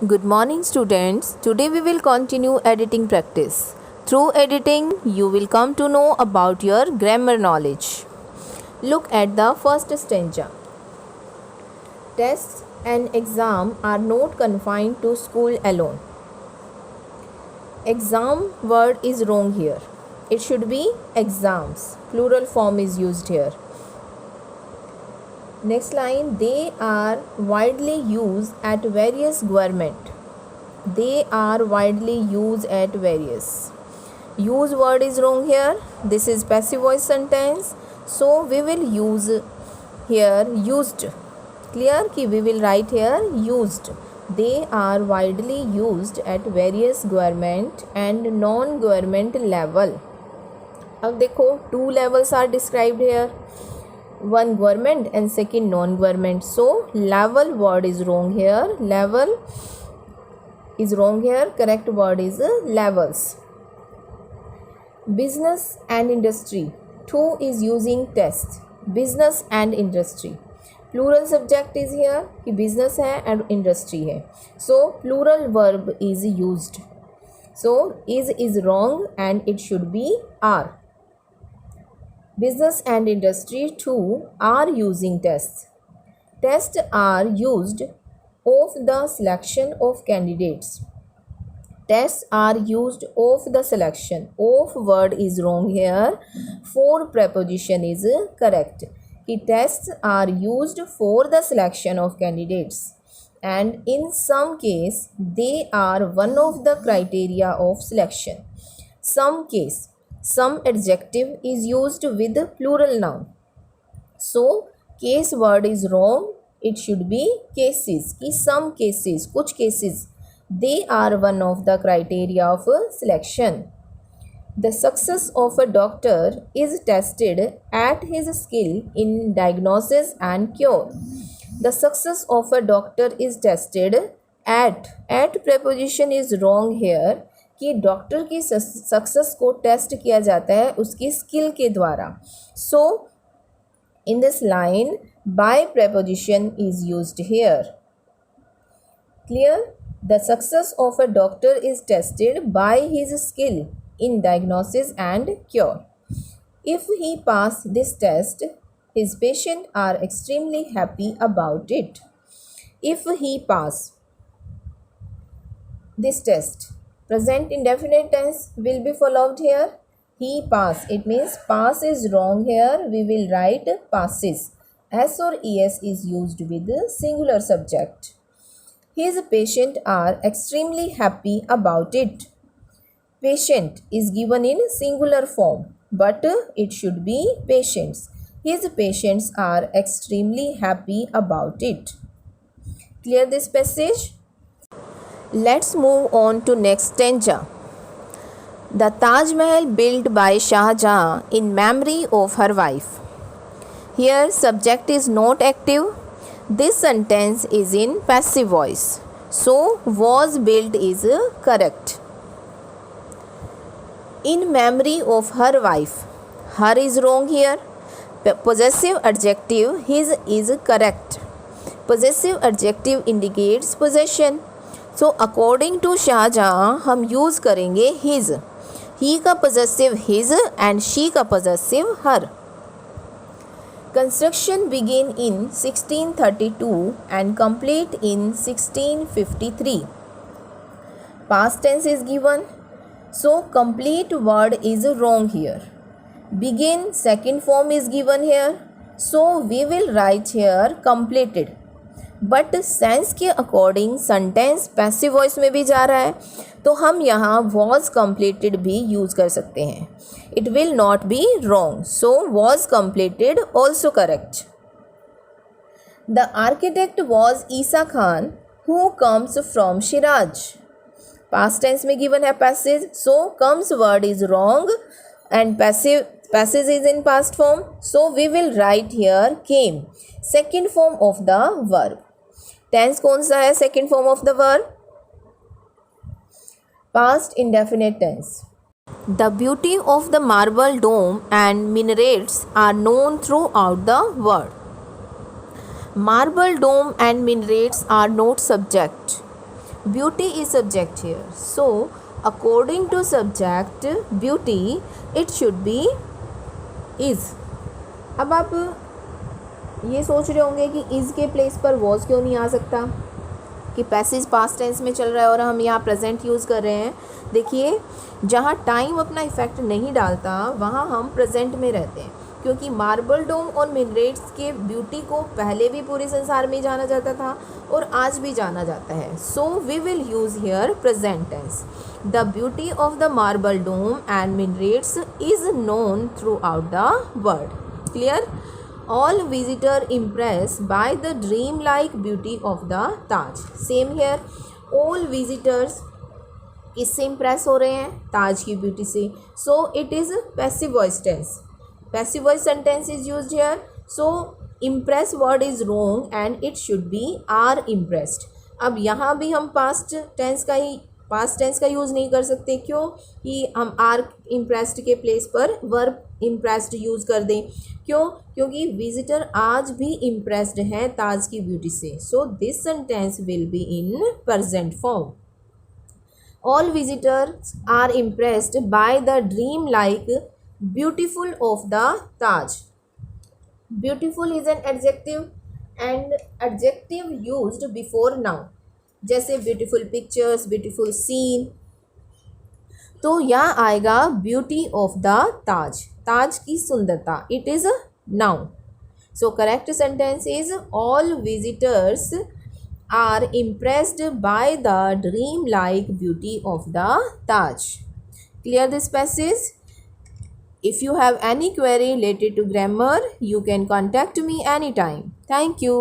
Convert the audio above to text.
Good morning, students. Today we will continue editing practice. Through editing, you will come to know about your grammar knowledge. Look at the first stanza. Tests and exam are not confined to school alone. Exam word is wrong here. It should be exams. Plural form is used here. Next line, they are widely used at various government. They are widely used at various. Use word is wrong here. This is passive voice sentence. So we will use here used. Clear कि we will write here used. They are widely used at various government and non-government level. अब देखो two levels are described here. One government and second non-government. So level word is wrong here. Level is wrong here. Correct word is levels. Business and industry. Two is using test. Business and industry. Plural subject is here कि business है and industry है. So plural verb is used. So is wrong and it should be are. Business and industry too are using tests. Tests are used of the selection of candidates. Tests are used of the selection. Of word is wrong here. For preposition is correct. कि tests are used for the selection of candidates. And in some case, they are one of the criteria of selection. Some case. Some adjective is used with plural noun. So case word is wrong. It should be cases. कि some cases, कुछ cases, they are one of the criteria of selection. The success of a doctor is tested at his skill in diagnosis and cure. The success of a doctor is tested at. At preposition is wrong here. कि doctor की success को test किया जाता है उसकी skill के द्वारा. So in this line by preposition is used here. Clear? The success of a doctor is tested by his skill in diagnosis and cure. If he pass this test, his patients are extremely happy about it. If he pass this test, present indefinite tense will be followed here. He pass. It means pass is wrong here. We will write passes. S or es is used with singular subject. His patients are extremely happy about it. Patient is given in singular form, but it should be patients. His patients are extremely happy about it. Clear this passage? Let's move on to next stanza. The Taj Mahal built by Shah Jahan in memory of her wife. Here subject is not active. This sentence is in passive voice. So was built is correct. In memory of her wife. Her is wrong here. Possessive adjective his is correct. Possessive adjective indicates possession. So according to Shah Jahan हम use करेंगे his. He का possessive his and she का possessive her. Construction began in 1632 and complete in 1653. Past tense is given. So complete word is wrong here. Begin second form is given here. So we will write here completed. But sense के according sentence passive voice में भी जा रहा है तो हम यहाँ was completed भी यूज़ कर सकते हैं. It will not be wrong. So was completed also correct. The architect was Isa Khan who comes from Shiraz. Past tense में गिवन है passage. So comes word is wrong and passage is in past form. So we will write here came second form of the verb. Tense कौन सा है second form of the verb? Past indefinite tense. The beauty of the marble dome and minarets are known throughout the world. Marble dome and minarets are not subject. Beauty is subject here. So, according to subject beauty, it should be is. अब आप ये सोच रहे होंगे कि is के place पर was क्यों नहीं आ सकता, कि पैसिव पास्ट टेंस में चल रहा है और हम यहाँ प्रेजेंट यूज़ कर रहे हैं. देखिए, जहाँ टाइम अपना इफ़ेक्ट नहीं डालता वहाँ हम प्रेजेंट में रहते हैं, क्योंकि मार्बल डोम और मिनरेट्स के ब्यूटी को पहले भी पूरे संसार में जाना जाता था और आज भी जाना जाता है. So we will use here present tense. The beauty of the marble dome and minarets is known throughout the world. Clear? All visitor impressed by the dream-like beauty of the Taj. Same here. All visitors किससे impress हो रहे हैं? ताज की beauty से. So it is passive voice tense. Passive voice sentence is used here. So impress word is wrong and it should be are impressed. अब यहाँ भी हम पास्ट टेंस का यूज़ नहीं कर सकते. क्यों? कि हम आर इम्प्रेस्ड के प्लेस पर वर्ब इम्प्रेस्ड यूज़ कर दें. क्यों? क्योंकि विजिटर आज भी इम्प्रेस्ड हैं ताज की ब्यूटी से. So this sentence will be in present form. All visitors are impressed by the dream like beautiful of the Taj. Beautiful is an adjective and adjective used before noun, जैसे beautiful pictures, beautiful scene. तो यहाँ आएगा beauty of the Taj, Taj की सुंदरता. It is a noun. So correct sentence is all visitors are impressed by the dream like beauty of the Taj. Clear this passage? If you have any query related to grammar, you can contact me anytime. Thank you.